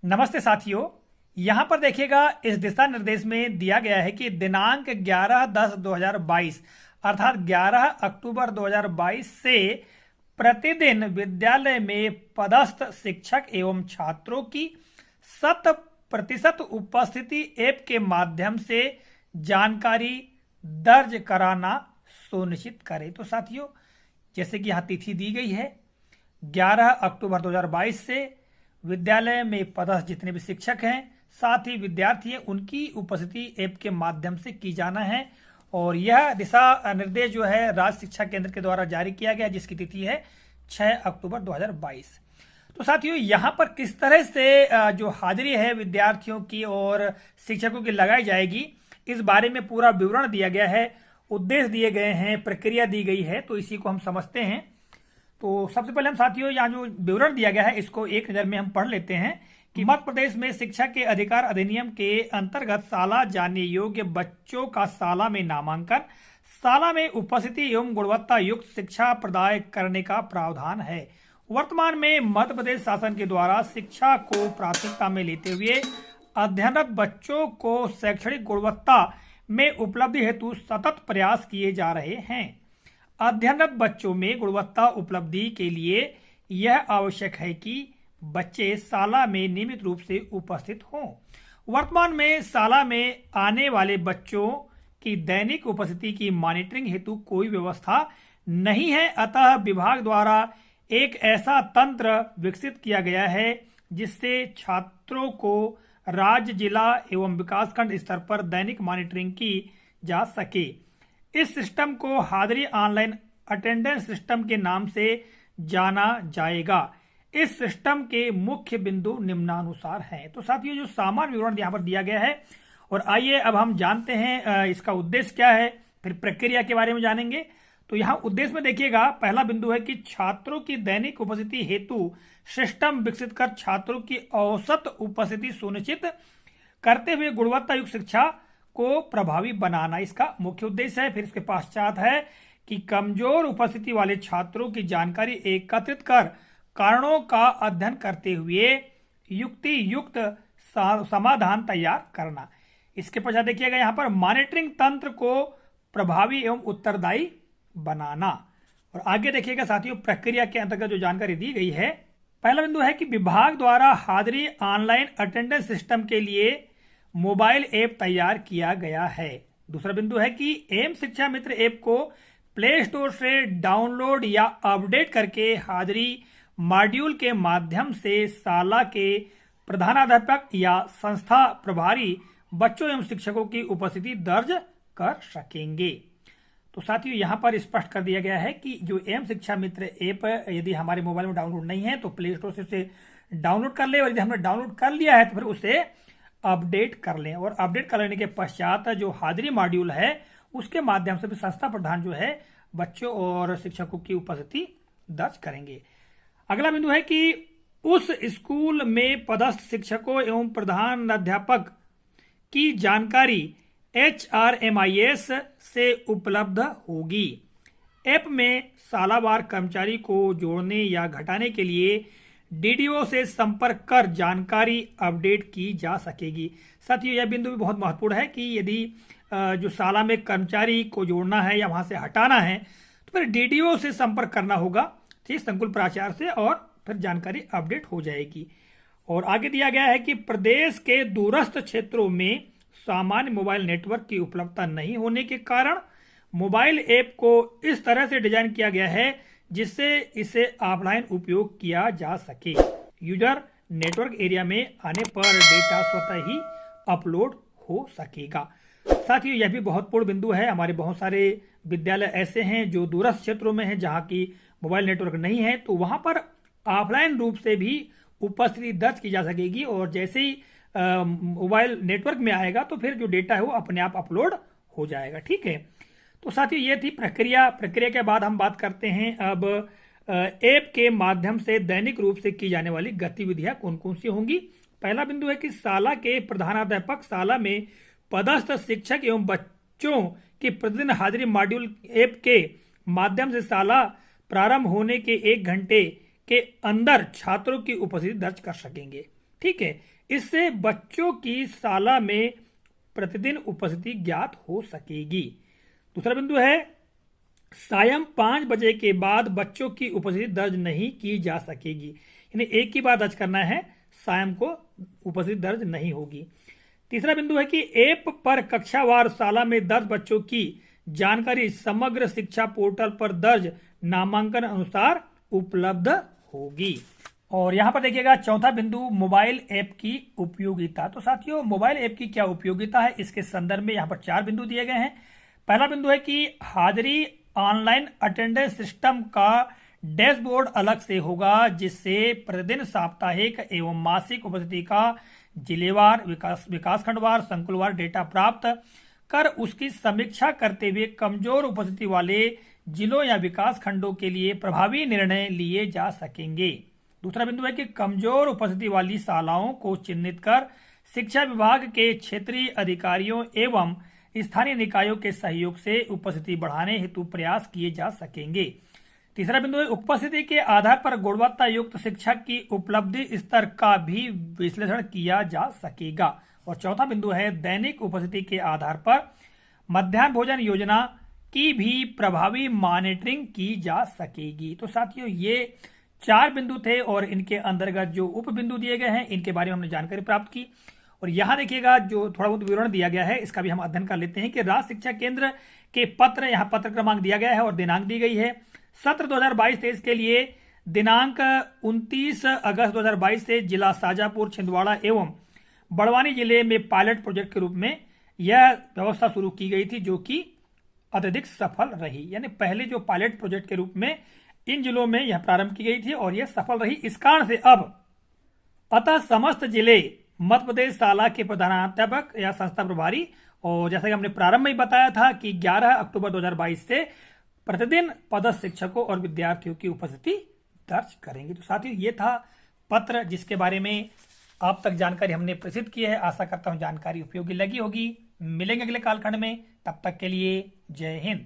नमस्ते साथियों। यहाँ पर देखिएगा, इस दिशा निर्देश में दिया गया है कि दिनांक 11/10/2022 अर्थात 11 अक्टूबर 2022 से प्रतिदिन विद्यालय में पदस्थ शिक्षक एवं छात्रों की 100% उपस्थिति ऐप के माध्यम से जानकारी दर्ज कराना सुनिश्चित करें। तो साथियों, जैसे कि यहाँ तिथि दी गई है 11 अक्टूबर 2022 से विद्यालय में पदस्थ जितने भी शिक्षक हैं साथ ही विद्यार्थी हैं उनकी उपस्थिति ऐप के माध्यम से की जाना है। और यह दिशा निर्देश जो है राज्य शिक्षा केंद्र के द्वारा जारी किया गया, जिसकी तिथि है 6 अक्टूबर 2022। तो साथियों, यहाँ पर किस तरह से जो हाजिरी है विद्यार्थियों की और शिक्षकों की लगाई जाएगी, इस बारे में पूरा विवरण दिया गया है, उद्देश्य दिए गए हैं, प्रक्रिया दी गई है। तो इसी को हम समझते हैं। तो सबसे पहले हम साथियों यहाँ जो विवरण दिया गया है इसको एक नजर में हम पढ़ लेते हैं कि मध्य प्रदेश में शिक्षा के अधिकार अधिनियम के अंतर्गत शाला जाने योग्य बच्चों का शाला में नामांकन, शाला में उपस्थिति एवं गुणवत्ता युक्त शिक्षा प्रदान करने का प्रावधान है। वर्तमान में मध्य प्रदेश शासन के द्वारा शिक्षा को प्राथमिकता में लेते हुए अध्ययनरत बच्चों को शैक्षणिक गुणवत्ता में उपलब्धि हेतु सतत प्रयास किए जा रहे हैं। अध्ययनरत बच्चों में गुणवत्ता उपलब्धि के लिए यह आवश्यक है कि बच्चे शाला में नियमित रूप से उपस्थित हों। वर्तमान में शाला में आने वाले बच्चों की दैनिक उपस्थिति की मॉनिटरिंग हेतु कोई व्यवस्था नहीं है, अतः विभाग द्वारा एक ऐसा तंत्र विकसित किया गया है जिससे छात्रों को राज्य, जिला एवं विकासखंड स्तर पर दैनिक मॉनिटरिंग की जा सके। इस सिस्टम को हाजिरी ऑनलाइन अटेंडेंस सिस्टम के नाम से जाना जाएगा। इस सिस्टम के मुख्य बिंदु निम्नानुसार हैं। तो साथियों, जो सामान्य विवरण यहाँ पर दिया गया है, और आइए अब हम जानते हैं इसका उद्देश्य क्या है, फिर प्रक्रिया के बारे में जानेंगे। तो यहाँ उद्देश्य में देखिएगा, पहला बिंदु है कि छात्रों की दैनिक उपस्थिति हेतु सिस्टम विकसित कर छात्रों की औसत उपस्थिति सुनिश्चित करते हुए गुणवत्ता युक्त शिक्षा को प्रभावी बनाना इसका मुख्य उद्देश्य है। फिर इसके पश्चात है कि कमजोर उपस्थिति वाले छात्रों की जानकारी एकत्रित कर कारणों का अध्ययन करते हुए युक्ति युक्त समाधान तैयार करना। इसके पश्चात देखिएगा यहाँ पर मॉनिटरिंग तंत्र को प्रभावी एवं उत्तरदायी बनाना। और आगे देखिएगा साथियों, प्रक्रिया के अंतर्गत जो जानकारी दी गई है, पहला बिंदु है कि विभाग द्वारा हाजिरी ऑनलाइन अटेंडेंस सिस्टम के लिए मोबाइल ऐप तैयार किया गया है। दूसरा बिंदु है कि एम शिक्षा मित्र ऐप को प्ले स्टोर से डाउनलोड या अपडेट करके हाजिरी मॉड्यूल के माध्यम से शाला के प्रधानाध्यापक या संस्था प्रभारी बच्चों एवं शिक्षकों की उपस्थिति दर्ज कर सकेंगे। तो साथियों, यहाँ पर स्पष्ट कर दिया गया है कि जो एम शिक्षा मित्र ऐप यदि हमारे मोबाइल में डाउनलोड नहीं है तो प्ले स्टोर से उसे डाउनलोड कर ले, और यदि हमने डाउनलोड कर लिया है तो फिर उसे अपडेट कर लें। और अपडेट कर लेने के पश्चात जो हाजिरी मॉड्यूल है उसके माध्यम से भी संस्था प्रधान जो है बच्चों और शिक्षकों की उपस्थिति दर्ज करेंगे। अगला बिंदु है कि उस स्कूल में पदस्थ शिक्षकों एवं प्रधानाध्यापक की जानकारी HRMIS से उपलब्ध होगी। ऐप में सालावार कर्मचारी को जोड़ने या घटाने के लिए DDO से संपर्क कर जानकारी अपडेट की जा सकेगी। साथियों, यह बिंदु भी बहुत महत्वपूर्ण है कि यदि जो शाला में कर्मचारी को जोड़ना है या वहां से हटाना है तो फिर DDO से संपर्क करना होगा, ठीक, संकुल प्राचार्य से, और फिर जानकारी अपडेट हो जाएगी। और आगे दिया गया है कि प्रदेश के दूरस्थ क्षेत्रों में सामान्य मोबाइल नेटवर्क की उपलब्धता नहीं होने के कारण मोबाइल ऐप को इस तरह से डिजाइन किया गया है जिससे इसे ऑफलाइन उपयोग किया जा सके। यूजर नेटवर्क एरिया में आने पर डेटा स्वतः ही अपलोड हो सकेगा। साथियों, यह भी बहुत पूर्ण बिंदु है। हमारे बहुत सारे विद्यालय ऐसे हैं जो दूरस्थ क्षेत्रों में हैं जहां की मोबाइल नेटवर्क नहीं है, तो वहां पर ऑफलाइन रूप से भी उपस्थिति दर्ज की जा सकेगी, और जैसे ही मोबाइल नेटवर्क में आएगा तो फिर जो डेटा है वो अपने आप अपलोड हो जाएगा। ठीक है। तो साथियों, ये थी प्रक्रिया। प्रक्रिया के बाद हम बात करते हैं अब ऐप के माध्यम से दैनिक रूप से की जाने वाली गतिविधियां कौन कौन सी होंगी। पहला बिंदु है कि शाला के प्रधानाध्यापक शाला में पदस्थ शिक्षक एवं बच्चों की प्रतिदिन हाजिरी मॉड्यूल ऐप के माध्यम से शाला प्रारंभ होने के 1 घंटे के अंदर छात्रों की उपस्थिति दर्ज कर सकेंगे। ठीक है। इससे बच्चों की शाला में प्रतिदिन उपस्थिति ज्ञात हो सकेगी। दूसरा बिंदु है सायं 5 बजे के बाद बच्चों की उपस्थिति दर्ज नहीं की जा सकेगी, यानी एक ही बार दर्ज करना है, सायं को उपस्थिति दर्ज नहीं होगी। तीसरा बिंदु है कि ऐप पर कक्षावार शाला में दर्ज बच्चों की जानकारी समग्र शिक्षा पोर्टल पर दर्ज नामांकन अनुसार उपलब्ध होगी। और यहां पर देखिएगा चौथा बिंदु मोबाइल ऐप की उपयोगिता। तो साथियों मोबाइल ऐप की क्या उपयोगिता है, इसके संदर्भ में यहां पर 4 बिंदु दिए गए हैं। पहला बिंदु है कि हाजिरी ऑनलाइन अटेंडेंस सिस्टम का डैशबोर्ड अलग से होगा, जिससे प्रतिदिन साप्ताहिक एवं मासिक उपस्थिति का जिलेवार, विकासखंडवार, संकुलवार डेटा प्राप्त कर उसकी समीक्षा करते हुए कमजोर उपस्थिति वाले जिलों या विकास खंडों के लिए प्रभावी निर्णय लिए जा सकेंगे। दूसरा बिंदु है कि कमजोर उपस्थिति वाली शालाओं को चिन्हित कर शिक्षा विभाग के क्षेत्रीय अधिकारियों एवं स्थानीय निकायों के सहयोग से उपस्थिति बढ़ाने हेतु प्रयास किए जा सकेंगे। तीसरा बिंदु है उपस्थिति के आधार पर गुणवत्ता युक्त शिक्षा की उपलब्धि स्तर का भी विश्लेषण किया जा सकेगा। और चौथा बिंदु है दैनिक उपस्थिति के आधार पर मध्याह्न भोजन योजना की भी प्रभावी मॉनिटरिंग की जा सकेगी। तो साथियों ये 4 बिंदु थे और इनके अंतर्गत जो उप बिंदु दिए गए हैं इनके बारे में हमने जानकारी प्राप्त की। और यहां देखिएगा जो थोड़ा बहुत विवरण दिया गया है इसका भी हम अध्ययन कर लेते हैं कि राज्य शिक्षा केंद्र के पत्र, यहाँ पत्र क्रमांक दिया गया है और दिनांक दी गई है। सत्र 2022-23 के लिए दिनांक 29 अगस्त 2022 से जिला शाजापुर, छिंदवाड़ा एवं बड़वानी जिले में पायलट प्रोजेक्ट के रूप में यह व्यवस्था शुरू की गई थी, जो कि अत्यधिक सफल रही। यानी पहले जो पायलट प्रोजेक्ट के रूप में इन जिलों में यह प्रारंभ की गई थी और यह सफल रही। इस कारण से अब अतः समस्त जिले मध्य प्रदेश शाला के प्रधानाध्यापक या संस्था प्रभारी, और जैसा कि हमने प्रारंभ में बताया था कि 11 अक्टूबर 2022 से प्रतिदिन पदस्थ शिक्षकों और विद्यार्थियों की उपस्थिति दर्ज करेंगे। तो साथियों ये था पत्र जिसके बारे में आप तक जानकारी हमने प्रसिद्ध की है। आशा करता हूं जानकारी उपयोगी लगी होगी। मिलेंगे अगले कालखंड में, तब तक के लिए जय हिंद।